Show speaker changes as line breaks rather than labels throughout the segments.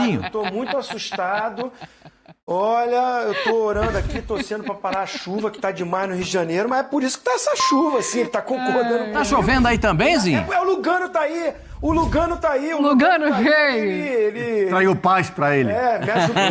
Mateuzinho.
Eu tô muito assustado. Olha, eu tô orando aqui, torcendo pra parar a chuva, que tá demais no Rio de Janeiro, mas é por isso que tá essa chuva, assim, ele tá concordando comigo.
Tá chovendo aí também, Zinho?
O Lugano tá aí, o Lugano tá aí. O
Lugano
tá aí,
veio.
ele...
Traiu paz pra ele.
me ajudou.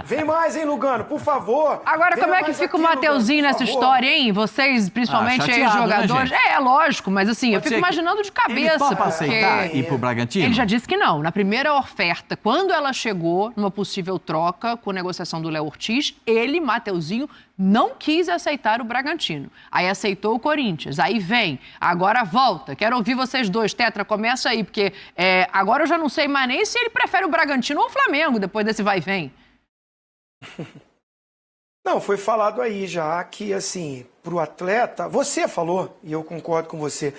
Vem mais, hein, Lugano, por favor.
Agora,
Venha
como é que
mais
fica o
aqui,
Mateuzinho
Lugano, por
nessa
favor.
história, hein? Vocês, principalmente aí,
chateado, né,
jogadores.
gente?
É lógico, mas assim, eu
Pode
fico
ser que
imaginando de cabeça.
Ele topa
porque
aceitar ir pro Bragantino?
Ele já disse que não. Na primeira oferta, quando ela chegou numa possível troca com negociação do Léo Ortiz, ele, Mateuzinho, não quis aceitar o Bragantino. Aí aceitou o Corinthians. Aí vem, agora volta. Quero ouvir vocês dois. Tetra, começa aí, porque agora eu já não sei mais nem se ele prefere o Bragantino ou o Flamengo, depois desse vai e vem.
Não, foi falado aí já que, assim, pro atleta, você falou, e eu concordo com você,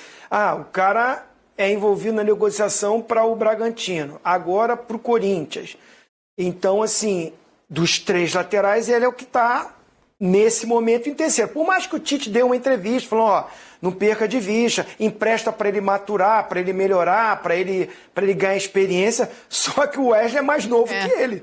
o cara é envolvido na negociação para o Bragantino, agora pro Corinthians. Então, assim, dos três laterais, ele é o que está nesse momento em terceiro. Por mais que o Tite dê uma entrevista, falou, não perca de vista, empresta para ele maturar, para ele melhorar, para ele ganhar experiência, só que o Wesley é mais novo que ele.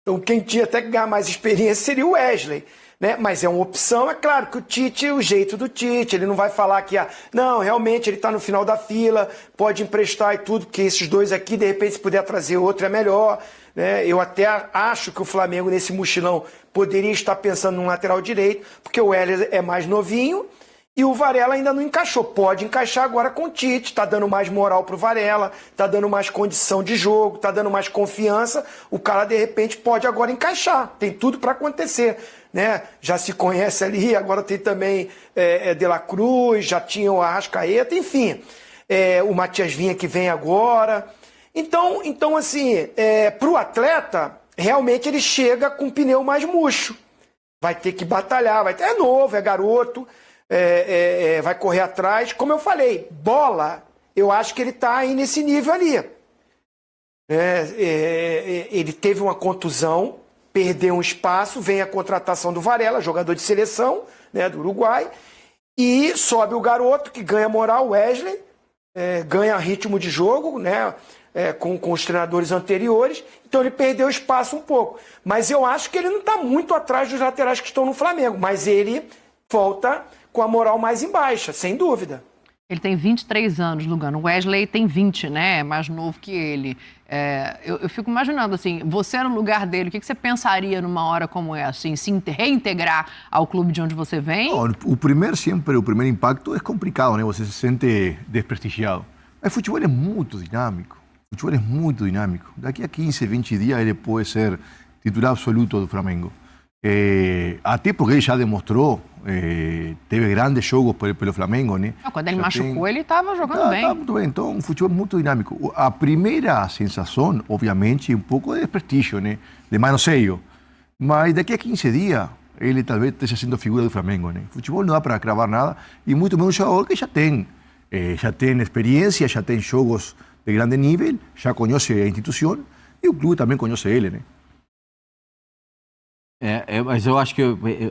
Então quem tinha até que ganhar mais experiência seria o Wesley. Né? Mas é uma opção, é claro que o Tite, o jeito do Tite, ele não vai falar que, não, realmente ele está no final da fila, pode emprestar e tudo, porque esses dois aqui, de repente, se puder trazer outro, é melhor. Né? Eu até acho que o Flamengo, nesse mochilão, poderia estar pensando num lateral direito, porque o Wesley é mais novinho e o Varela ainda não encaixou. Pode encaixar agora com o Tite, está dando mais moral pro Varela, está dando mais condição de jogo, está dando mais confiança. O cara, de repente, pode agora encaixar. Tem tudo para acontecer. Né? Já se conhece ali, agora tem também De La Cruz, já tinha o Arrascaeta, enfim. O Matias Vinha que vem agora. Então assim, para o atleta, realmente ele chega com o pneu mais murcho. Vai ter que batalhar, é novo, é garoto, vai correr atrás. Como eu falei, bola, eu acho que ele está aí nesse nível ali. Ele teve uma contusão, perdeu um espaço, vem a contratação do Varela, jogador de seleção, né, do Uruguai, e sobe o garoto que ganha moral, o Wesley, ganha ritmo de jogo, né, com os treinadores anteriores, então ele perdeu espaço um pouco. Mas eu acho que ele não está muito atrás dos laterais que estão no Flamengo, mas ele volta com a moral mais em baixa, sem dúvida.
Ele tem 23 anos, Lugano. O Wesley tem 20, né? É mais novo que ele. Eu fico imaginando, assim, você no lugar dele, o que você pensaria numa hora como essa? Assim, se reintegrar ao clube de onde você vem?
Não, o primeiro impacto é complicado, né? Você se sente desprestigiado. Mas o futebol é muito dinâmico. O futebol é muito dinâmico. Daqui a 15, 20 dias ele pode ser titular absoluto do Flamengo. Até porque ele já demonstrou, teve grandes jogos pelo Flamengo, né?
Quando ele machucou, ele estava jogando bem.
Tá muito bem, então um futebol muito dinâmico. A primeira sensação, obviamente, é um pouco de desprestígio, né? De manoseio. Mas daqui a 15 dias, ele talvez esteja sendo figura do Flamengo, né? O futebol não dá para cravar nada, e muito menos um jogador que já tem experiência, já tem jogos de grande nível, já conhece a instituição, e o clube também conhece ele, né?
Mas eu acho que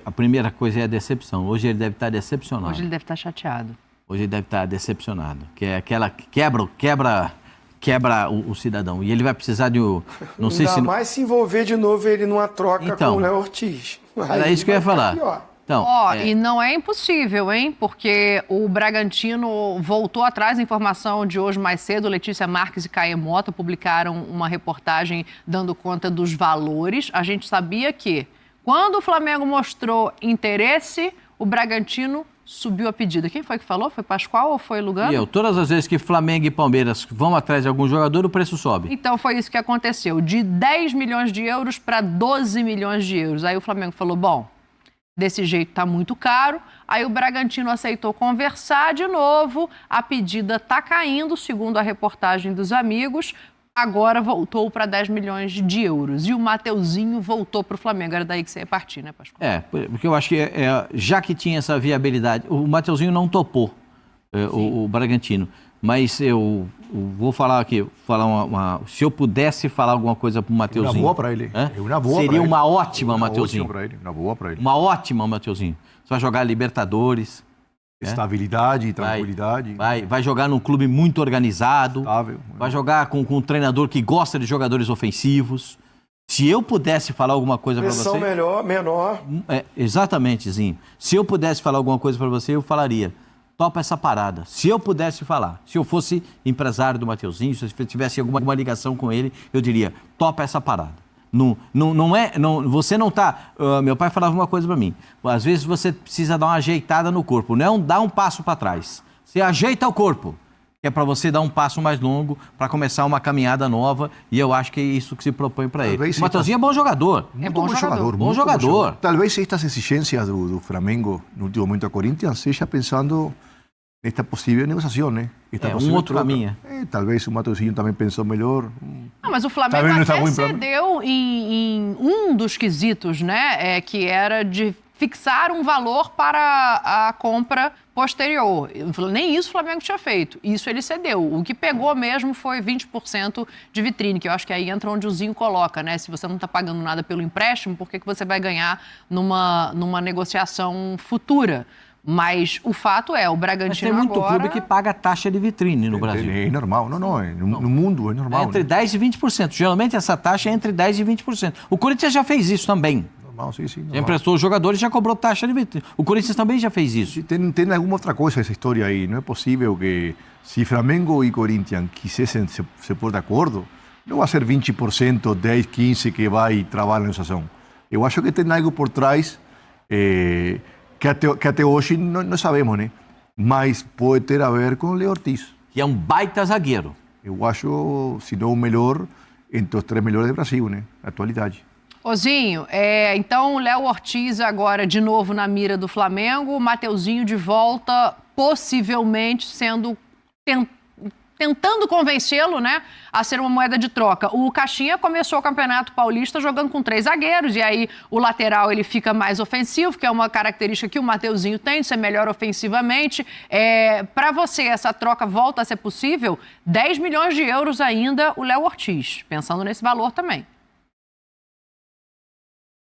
a primeira coisa é a decepção. Hoje ele deve estar decepcionado.
Hoje ele deve estar chateado.
Hoje ele deve estar decepcionado. Que é aquela quebra o cidadão. E ele vai precisar de não sei se
mais se envolver de novo ele numa troca
então,
com o Léo Ortiz.
Era isso que eu ia falar. Então,
E não é impossível, hein? Porque o Bragantino voltou atrás. A informação de hoje mais cedo, Letícia Marques e Caê Mota publicaram uma reportagem dando conta dos valores. A gente sabia que quando o Flamengo mostrou interesse, o Bragantino subiu a pedida. Quem foi que falou? Foi Pascoal ou foi Lugano?
Todas as vezes que Flamengo e Palmeiras vão atrás de algum jogador, o preço sobe.
Então foi isso que aconteceu. De 10 milhões de euros para 12 milhões de euros. Aí o Flamengo falou, bom, desse jeito tá muito caro. Aí o Bragantino aceitou conversar de novo. A pedida tá caindo, segundo a reportagem dos amigos. Agora voltou para 10 milhões de euros. E o Mateuzinho voltou para o Flamengo. Era daí que você ia partir, né, Pascoal?
Porque eu acho que já que tinha essa viabilidade, o Mateuzinho não topou o Bragantino. Mas eu vou falar aqui, se eu pudesse falar alguma coisa para o Mateuzinho.
Uma boa para ele.
Seria uma ótima, Mateuzinho.
Uma boa para ele.
Uma ótima, Mateuzinho. Você vai jogar Libertadores,
Estabilidade, tranquilidade.
Vai jogar num clube muito organizado.
Estável.
Vai jogar com um treinador que gosta de jogadores ofensivos. Se eu pudesse falar alguma coisa para você...
Pressão menor.
Exatamente, Zinho. Se eu pudesse falar alguma coisa para você, eu falaria, topa essa parada. Se eu pudesse falar, se eu fosse empresário do Mateuzinho, se eu tivesse alguma ligação com ele, eu diria, topa essa parada. Você não tá... meu pai falava uma coisa para mim. Às vezes você precisa dar uma ajeitada no corpo. Não dar um passo para trás. Você ajeita o corpo. Que é para você dar um passo mais longo, para começar uma caminhada nova. E eu acho que é isso que se propõe para ele. O Mateuzinho é bom jogador.
Bom jogador. Talvez estas exigências do Flamengo no último momento a Corinthians seja pensando nesta possível negociação, né?
Outro caminho.
Talvez o Mateuzinho também pensou melhor.
Não, mas o Flamengo até cedeu em um dos quesitos, né? Que era de fixar um valor para a compra posterior. Nem isso o Flamengo tinha feito. Isso ele cedeu. O que pegou mesmo foi 20% de vitrine, que eu acho que aí entra onde o Zinho coloca, né? Se você não está pagando nada pelo empréstimo, por que você vai ganhar numa negociação futura? Mas o fato é, o Bragantino
agora... Mas tem muito
agora...
clube que paga taxa de vitrine no Brasil.
É normal. No mundo é normal.
Entre 10% e 20%. Geralmente essa taxa é entre 10% e 20%. O Corinthians já fez isso também.
Normal, sim.
Já emprestou os jogadores e já cobrou taxa de vitrine. O Corinthians também já fez isso.
Tem alguma outra coisa essa história aí. Não é possível que, se Flamengo e Corinthians quisessem se pôr de acordo, não vai ser 20%, 10%, 15% que vai travar a negociação. Eu acho que tem algo por trás... que até hoje não sabemos, né? Mas pode ter a ver com o Léo Ortiz.
Que é um baita zagueiro.
Eu acho, se não o melhor, entre os 3 melhores do Brasil, né? Na atualidade.
Ozinho, então o Léo Ortiz agora de novo na mira do Flamengo, o Mateuzinho de volta, possivelmente tentando convencê-lo, né, a ser uma moeda de troca. O Caixinha começou o Campeonato Paulista jogando com 3 zagueiros, e aí o lateral ele fica mais ofensivo, que é uma característica que o Mateuzinho tem, de ser melhor ofensivamente. Para você, essa troca volta a ser possível? 10 milhões de euros ainda o Léo Ortiz, pensando nesse valor também.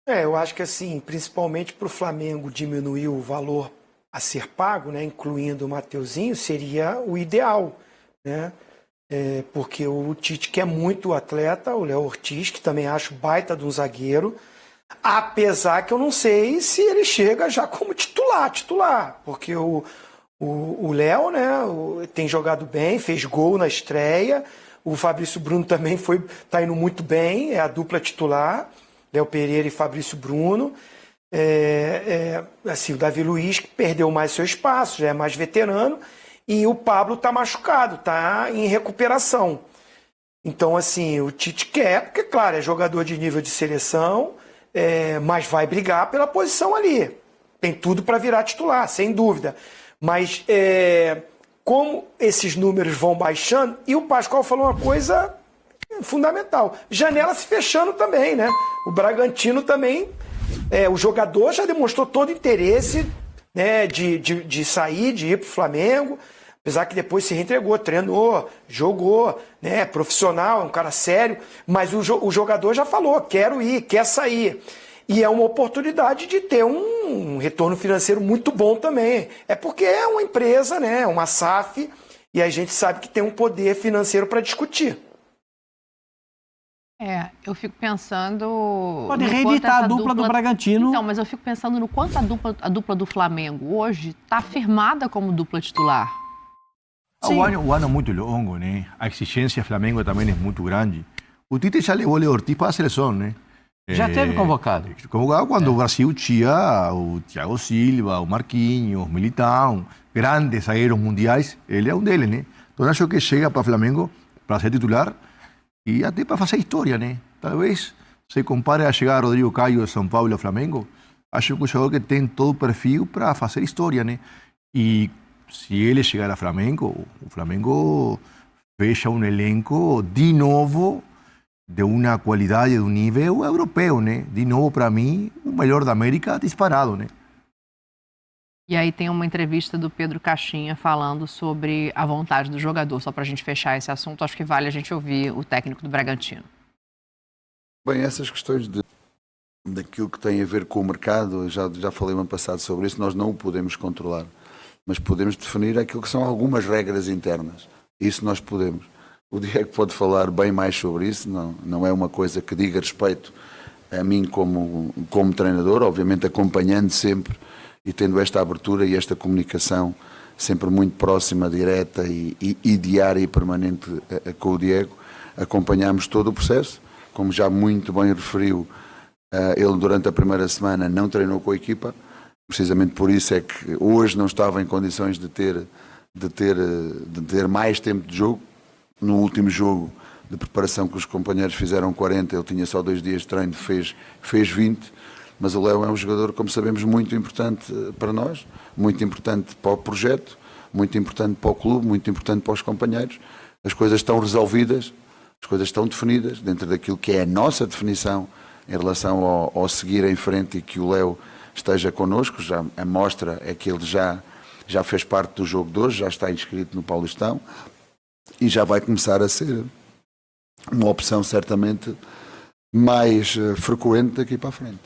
Eu acho que assim, principalmente para o Flamengo diminuir o valor a ser pago, né, incluindo o Mateuzinho, seria o ideal, né? Porque o Tite quer muito o atleta, o Léo Ortiz, que também acho baita de um zagueiro, apesar que eu não sei se ele chega já como titular, porque o Léo, né, tem jogado bem, fez gol na estreia, o Fabrício Bruno também está indo muito bem, é a dupla titular, Léo Pereira e Fabrício Bruno. Assim, o Davi Luiz que perdeu mais seu espaço, já é mais veterano, e o Pablo está machucado, está em recuperação. Então, assim, o Tite quer, porque, claro, é jogador de nível de seleção, mas vai brigar pela posição ali. Tem tudo para virar titular, sem dúvida. Mas como esses números vão baixando, e o Pascoal falou uma coisa fundamental, janela se fechando também, né? O Bragantino também, o jogador já demonstrou todo interesse, né, de sair, de ir para o Flamengo, apesar que depois se reentregou, treinou, jogou, né, profissional, é um cara sério, mas o jogador já falou, quero ir, quer sair. E é uma oportunidade de ter um retorno financeiro muito bom também. É porque é uma empresa, né, uma SAF, e a gente sabe que tem um poder financeiro para discutir.
Eu fico pensando...
Pode reeditar a dupla do Bragantino.
Então, mas eu fico pensando no quanto a dupla do Flamengo hoje está firmada como dupla titular.
O ano é muito longo, né? A exigência do Flamengo também é muito grande. O Tite já levou o Léo Ortiz para a seleção, né?
Já teve convocado.
Convocado quando o Brasil tinha o Thiago Silva, o Marquinhos, o Militão, grandes zagueiros mundiais. Ele é um deles, né? Então acho que chega para o Flamengo para ser titular e até para fazer história, né? Talvez se compare a chegar a Rodrigo Caio de São Paulo ao Flamengo, acho que é um jogador que tem todo o perfil para fazer história, né? E se ele chegar a Flamengo, o Flamengo fecha um elenco de novo de uma qualidade, de um nível europeu, né? De novo, para mim, o melhor da América disparado, né?
E aí tem uma entrevista do Pedro Caixinha falando sobre a vontade do jogador. Só para a gente fechar esse assunto, acho que vale a gente ouvir o técnico do Bragantino.
Bem, essas questões daquilo que tem a ver com o mercado, já falei no ano passado sobre isso, nós não o podemos controlar. mas podemos definir aquilo que são algumas regras internas. Isso nós podemos. O Diego pode falar bem mais sobre isso, não é uma coisa que diga respeito a mim como treinador, obviamente acompanhando sempre e tendo esta abertura e esta comunicação sempre muito próxima, direta e diária e permanente com o Diego. Acompanhamos todo o processo, como já muito bem referiu, ele durante a primeira semana não treinou com a equipa, precisamente por isso é que hoje não estava em condições de ter mais tempo de jogo. No último jogo de preparação que os companheiros fizeram 40, ele tinha só 2 dias de treino, fez 20, mas o Léo é um jogador, como sabemos, muito importante para nós, muito importante para o projeto, muito importante para o clube, muito importante para os companheiros. As coisas estão resolvidas, as coisas estão definidas dentro daquilo que é a nossa definição em relação ao seguir em frente e que o Léo esteja connosco. Já, a mostra é que ele já fez parte do jogo de hoje, já está inscrito no Paulistão e já vai começar a ser uma opção certamente mais frequente daqui para a frente.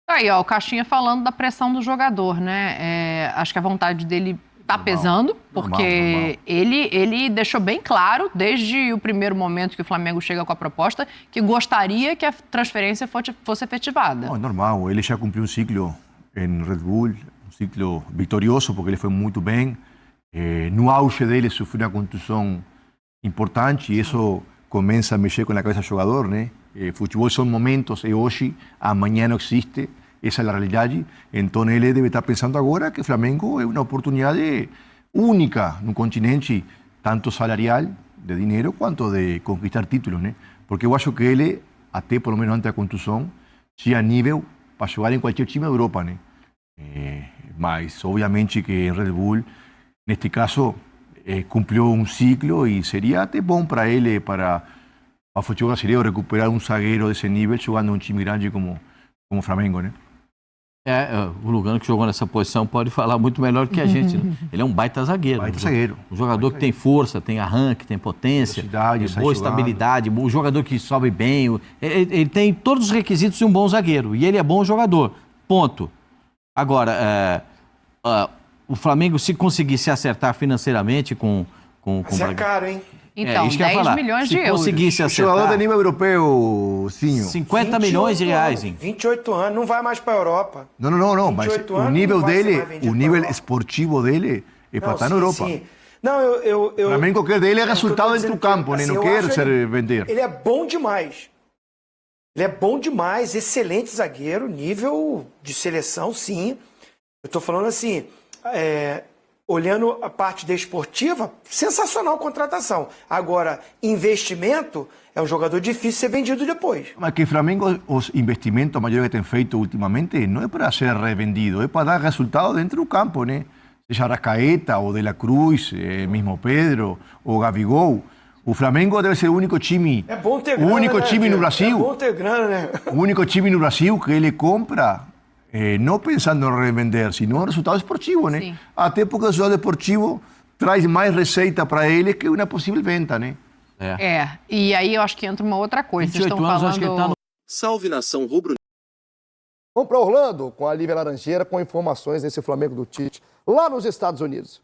Aí, ó, o Caixinha falando da pressão do jogador, né? Acho que a vontade dele tá pesando, porque ele deixou bem claro, desde o primeiro momento que o Flamengo chega com a proposta, que gostaria que a transferência fosse efetivada.
Não, normal, ele já cumpriu um ciclo em Red Bull, um ciclo vitorioso, porque ele foi muito bem. No auge dele sofreu uma contusão importante e isso começa a mexer com a cabeça do jogador, né? Futebol são momentos, é hoje, amanhã não existe, essa é a realidade. Então ele deve estar pensando agora que o Flamengo é uma oportunidade única no continente, tanto salarial, de dinheiro, quanto de conquistar títulos, né? Porque eu acho que ele, até pelo menos antes da contusão, tinha nível para jogar em qualquer time da Europa, né? Mas obviamente que em Red Bull, neste caso, cumpriu um ciclo e seria até bom para ele, para o futebol brasileiro, recuperar um zagueiro desse nível jogando um time grande como o Flamengo, né?
O Lugano, que jogou nessa posição, pode falar muito melhor que a gente. Né? Ele é um baita zagueiro. Um jogador que tem força, tem arranque, tem potência, boa estabilidade, um jogador que sobe bem. Ele tem todos os requisitos de um bom zagueiro. E ele é bom jogador. Ponto. Agora, o Flamengo, se conseguir se acertar financeiramente com
Mas é caro, hein?
Então, 10 milhões de euros.
Se conseguisse acertar...
Jogador de nível europeu, sim.
50 milhões de reais, hein?
28 anos, não vai mais para a Europa.
Não, mas o nível dele, o nível esportivo dele é para estar na Europa.
Sim. Não, eu...
O Flamengo quer dele é resultado dentro do campo, né? Não quer ser vender.
Ele é bom demais. Ele é bom demais, excelente zagueiro, nível de seleção, sim. Eu estou falando assim... Olhando a parte desportiva, sensacional contratação. Agora, investimento, é um jogador difícil de ser vendido depois.
Mas que o Flamengo, os investimentos maiores que tem feito ultimamente, não é para ser revendido, é para dar resultado dentro do campo, né? Seja Arrascaeta, ou De La Cruz, mesmo Pedro, ou Gabigol. O Flamengo deve ser o único time,
é bom ter grana,
o único time no Brasil.
É bom ter grana, né?
O único time no Brasil que ele compra... não pensando em revender, sino no resultado esportivo, né?
Sim.
Até porque o resultado esportivo traz mais receita para ele que uma possível venda, né?
E aí eu acho que entra uma outra coisa.
28
Vocês estão
anos,
falando...
acho que ele tá no...
Salve, nação rubro.
Vamos para Orlando com a Lívia Laranjeira com informações desse Flamengo do Tite lá nos Estados Unidos.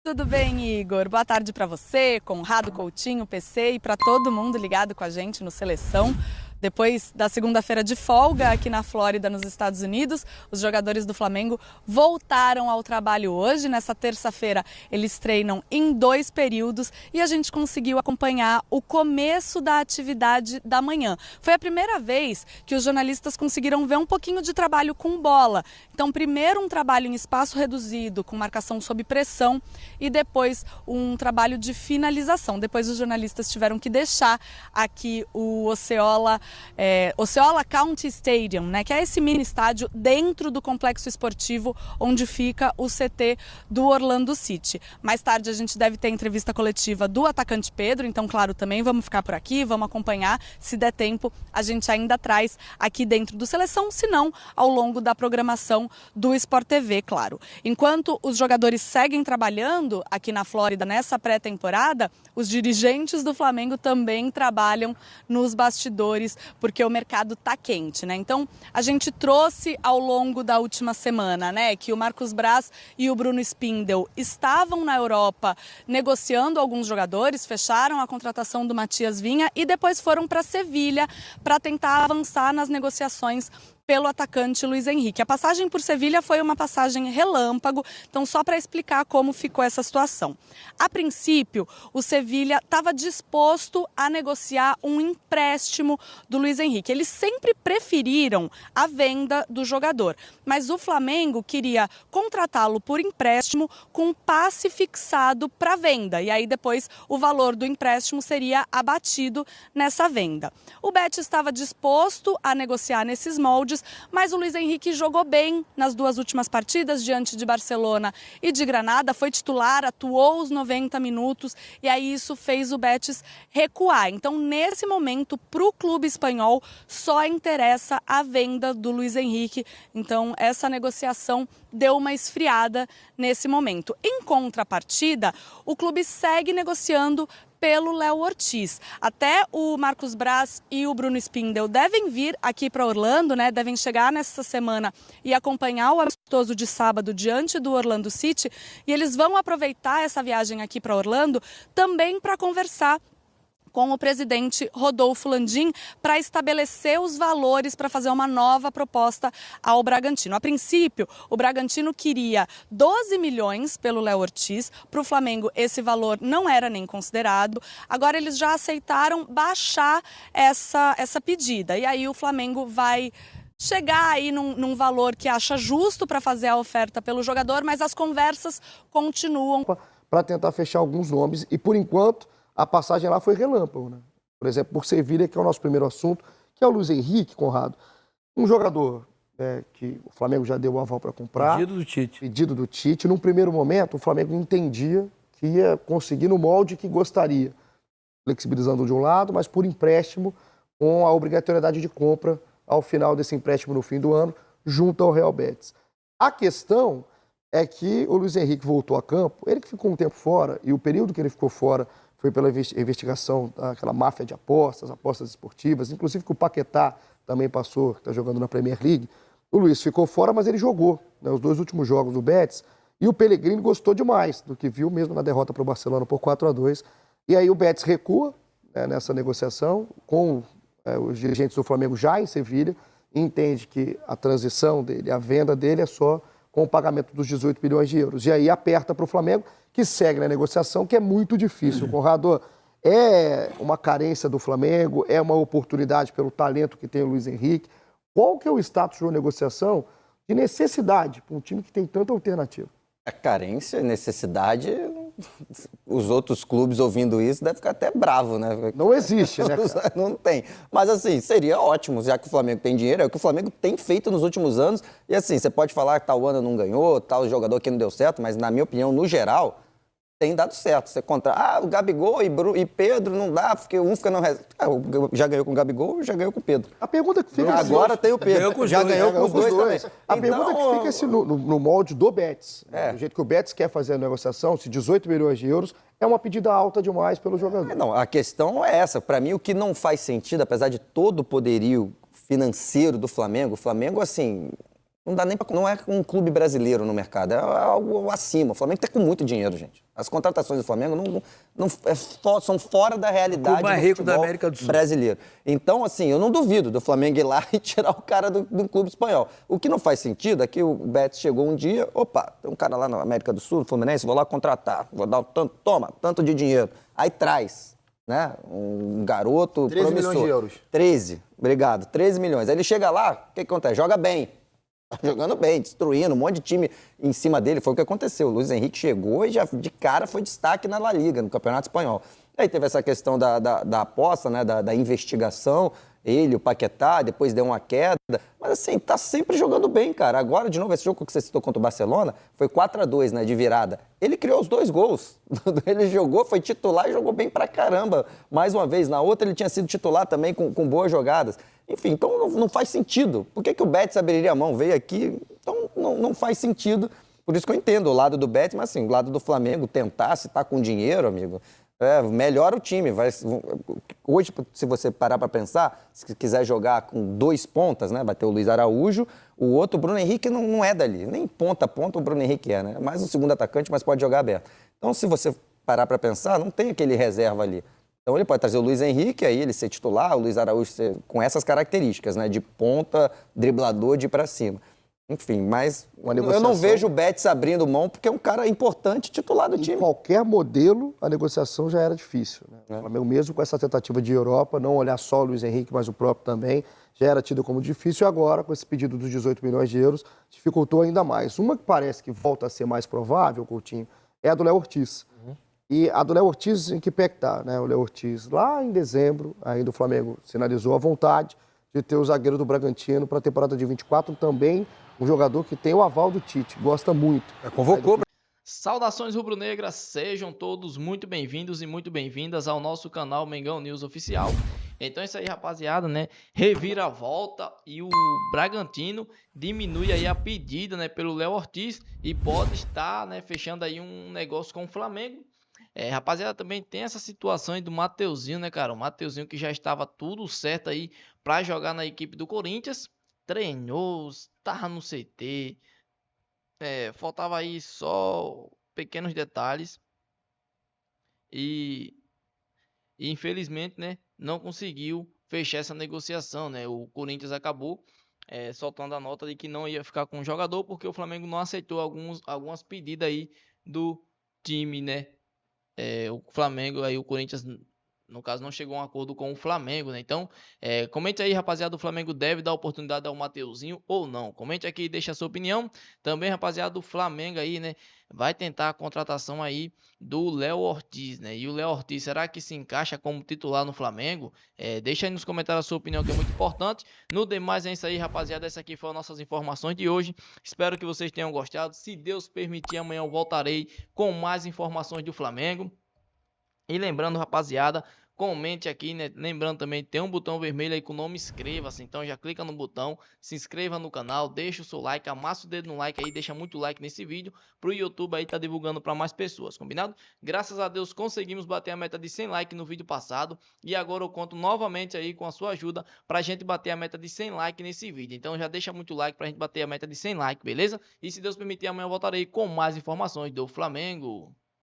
Tudo bem, Igor? Boa tarde para você, Conrado, Coutinho, PC e para todo mundo ligado com a gente no Seleção. Depois da segunda-feira de folga aqui na Flórida, nos Estados Unidos, os jogadores do Flamengo voltaram ao trabalho hoje. Nessa terça-feira, eles treinam em 2 períodos e a gente conseguiu acompanhar o começo da atividade da manhã. Foi a primeira vez que os jornalistas conseguiram ver um pouquinho de trabalho com bola. Então, primeiro um trabalho em espaço reduzido, com marcação sob pressão, e depois um trabalho de finalização. Depois os jornalistas tiveram que deixar aqui o Osceola County Stadium, né, que é esse mini estádio dentro do complexo esportivo onde fica o CT do Orlando City. Mais tarde a gente deve ter entrevista coletiva do atacante Pedro, então claro, também vamos ficar por aqui, vamos acompanhar, se der tempo a gente ainda traz aqui dentro do Seleção, se não ao longo da programação do Sport TV, claro. Enquanto os jogadores seguem trabalhando aqui na Flórida nessa pré-temporada, os dirigentes do Flamengo também trabalham nos bastidores porque o mercado tá quente, né? Então, a gente trouxe ao longo da última semana, né, que o Marcos Braz e o Bruno Spindel estavam na Europa negociando alguns jogadores, fecharam a contratação do Matias Vinha e depois foram para Sevilha para tentar avançar nas negociações pelo atacante Luiz Henrique. A passagem por Sevilha foi uma passagem relâmpago, então só para explicar como ficou essa situação. A princípio, o Sevilha estava disposto a negociar um empréstimo do Luiz Henrique. Eles sempre preferiram a venda do jogador, mas o Flamengo queria contratá-lo por empréstimo com passe fixado para venda, e aí depois o valor do empréstimo seria abatido nessa venda. O Betis estava disposto a negociar nesses moldes, mas o Luiz Henrique jogou bem nas 2 últimas partidas diante de Barcelona e de Granada, foi titular, atuou os 90 minutos e aí isso fez o Betis recuar. Então, nesse momento, para o clube espanhol, só interessa a venda do Luiz Henrique. Então, essa negociação deu uma esfriada nesse momento. Em contrapartida, o clube segue negociando pelo Léo Ortiz. Até o Marcos Braz e o Bruno Spindel devem vir aqui para Orlando, né? Devem chegar nessa semana e acompanhar o amistoso de sábado diante do Orlando City. E eles vão aproveitar essa viagem aqui para Orlando também para conversar com o presidente Rodolfo Landim para estabelecer os valores para fazer uma nova proposta ao Bragantino. A princípio, o Bragantino queria 12 milhões pelo Léo Ortiz. Para o Flamengo, esse valor não era nem considerado. Agora, eles já aceitaram baixar essa pedida. E aí o Flamengo vai chegar aí num valor que acha justo para fazer a oferta pelo jogador, mas as conversas continuam.
Para tentar fechar alguns nomes e, por enquanto, a passagem lá foi relâmpago, né? Por exemplo, por Sevilha, que é o nosso primeiro assunto, que é o Luiz Henrique, Conrado. Um jogador que o Flamengo já deu o aval para comprar.
Pedido do Tite.
Pedido do Tite. Num primeiro momento, o Flamengo entendia que ia conseguir no molde que gostaria. Flexibilizando de um lado, mas por empréstimo, com a obrigatoriedade de compra ao final desse empréstimo no fim do ano, junto ao Real Betis. A questão é que o Luiz Henrique voltou a campo, ele que ficou um tempo fora, e o período que ele ficou fora foi pela investigação daquela máfia de apostas esportivas, inclusive que o Paquetá também passou, que está jogando na Premier League. O Luiz ficou fora, mas ele jogou, né, os 2 últimos jogos do Betis, e o Pellegrini gostou demais do que viu mesmo na derrota para o Barcelona por 4-2. E aí o Betis recua, né, nessa negociação com os dirigentes do Flamengo já em Sevilha, e entende que a transição dele, a venda dele é só com o pagamento dos 18 milhões de euros. E aí aperta para o Flamengo, que segue na negociação, que é muito difícil. Conrado, é uma carência do Flamengo, é uma oportunidade pelo talento que tem o Luiz Henrique. Qual que é o status de uma negociação de necessidade para um time que tem tanta alternativa?
A carência, necessidade, os outros clubes ouvindo isso devem ficar até bravo, né?
Não existe, né, cara?
Não tem. Mas assim, seria ótimo, já que o Flamengo tem dinheiro, é o que o Flamengo tem feito nos últimos anos. E assim, você pode falar que tal ano não ganhou, tal jogador que não deu certo, mas na minha opinião, no geral, tem dado certo. Você o Gabigol e Pedro não dá, porque um fica no resto. Já ganhou com o Gabigol, já ganhou com o Pedro.
A pergunta que fica...
Agora tem o Pedro, já ganhou com os dois também.
A pergunta que fica é no molde do Betis. Do jeito que o Betis quer fazer a negociação, se 18 milhões de euros é uma pedida alta demais pelo jogador.
Não, a questão é essa. Para mim, o que não faz sentido, apesar de todo o poderio financeiro do Flamengo, o Flamengo, assim... Não é um clube brasileiro no mercado, é algo acima. O Flamengo está com muito dinheiro, gente. As contratações do Flamengo são fora da realidade
mais
do
rico
futebol
da América do Sul.
Brasileiro. Então, assim, eu não duvido do Flamengo ir lá e tirar o cara do clube espanhol. O que não faz sentido é que o Betis chegou um dia, opa, tem um cara lá na América do Sul, no Fluminense, vou lá contratar, vou dar tanto de dinheiro. Aí traz, né, um garoto
13
promissor.
milhões de euros.
13, obrigado, 13 milhões. Aí ele chega lá, o que acontece? Joga bem. Jogando bem, destruindo, um monte de time em cima dele. Foi o que aconteceu. O Luiz Henrique chegou e já de cara foi destaque na La Liga, no Campeonato Espanhol. Aí teve essa questão da aposta, né, da investigação. Ele, o Paquetá, depois deu uma queda. Mas assim, tá sempre jogando bem, cara. Agora, de novo, esse jogo que você citou contra o Barcelona foi 4-2, né, de virada. Ele criou os 2 gols. Ele jogou, foi titular e jogou bem pra caramba. Mais uma vez, na outra ele tinha sido titular também com boas jogadas. Enfim, então não faz sentido. Por que o Betis abriria a mão? Veio aqui, então não faz sentido. Por isso que eu entendo o lado do Betis, mas assim, o lado do Flamengo tentar, se tá com dinheiro, amigo, Melhora o time. Hoje, se você parar para pensar, se quiser jogar com 2 pontas, né? Vai ter o Luiz Araújo, o outro, o Bruno Henrique, não é dali. Nem ponta a ponta o Bruno Henrique é, né? Mais um segundo atacante, mas pode jogar aberto. Então, se você parar para pensar, não tem aquele reserva ali. Então, ele pode trazer o Luiz Henrique, aí ele ser titular, o Luiz Araújo com essas características, né? De ponta, driblador, de ir para cima. Enfim, mas eu não vejo o Betis abrindo mão, porque é um cara importante, titular do time.
Em qualquer modelo, a negociação já era difícil. Né? O Flamengo, mesmo com essa tentativa de Europa, não olhar só o Luiz Henrique, mas o próprio também, já era tido como difícil. E agora, com esse pedido dos 18 milhões de euros, dificultou ainda mais. Uma que parece que volta a ser mais provável, Coutinho, é a do Léo Ortiz. E a do Léo Ortiz, em que pé que tá, né? O Léo Ortiz, lá em dezembro, ainda o Flamengo sinalizou a vontade de ter o zagueiro do Bragantino para a temporada de 24, também um jogador que tem o aval do Tite, gosta muito.
Convocou.
Saudações rubro-negras, sejam todos muito bem-vindos e muito bem-vindas ao nosso canal Mengão News Oficial. Então é isso aí, rapaziada, né? Reviravolta e o Bragantino diminui aí a pedida, né, pelo Léo Ortiz e pode estar, né, fechando aí um negócio com o Flamengo. Rapaziada, também tem essa situação aí do Mateuzinho, né, cara? O Mateuzinho que já estava tudo certo aí para jogar na equipe do Corinthians. Treinou, estava no CT. Faltava aí só pequenos detalhes. E infelizmente, né, não conseguiu fechar essa negociação, né? O Corinthians acabou soltando a nota de que não ia ficar com o jogador porque o Flamengo não aceitou algumas pedidas aí do time, né? O Flamengo, aí o Corinthians, no caso, não chegou a um acordo com o Flamengo, né? Então, comente aí, rapaziada, o Flamengo deve dar oportunidade ao Mateuzinho ou não? Comente aqui e deixa a sua opinião. Também, rapaziada, o Flamengo aí, né, vai tentar a contratação aí do Léo Ortiz, né? E o Léo Ortiz, será que se encaixa como titular no Flamengo? Deixa aí nos comentários a sua opinião, que é muito importante. No demais é isso aí, rapaziada. Essas aqui foram nossas informações de hoje. Espero que vocês tenham gostado. Se Deus permitir, amanhã eu voltarei com mais informações do Flamengo. E lembrando, rapaziada, comente aqui, né? Lembrando também, tem um botão vermelho aí com o nome inscreva-se. Então já clica no botão, se inscreva no canal, deixa o seu like, amassa o dedo no like aí, deixa muito like nesse vídeo pro YouTube aí tá divulgando para mais pessoas, combinado? Graças a Deus conseguimos bater a meta de 100 likes no vídeo passado e agora eu conto novamente aí com a sua ajuda pra gente bater a meta de 100 likes nesse vídeo. Então já deixa muito like pra gente bater a meta de 100 likes, beleza? E se Deus permitir, amanhã eu voltarei com mais informações do Flamengo.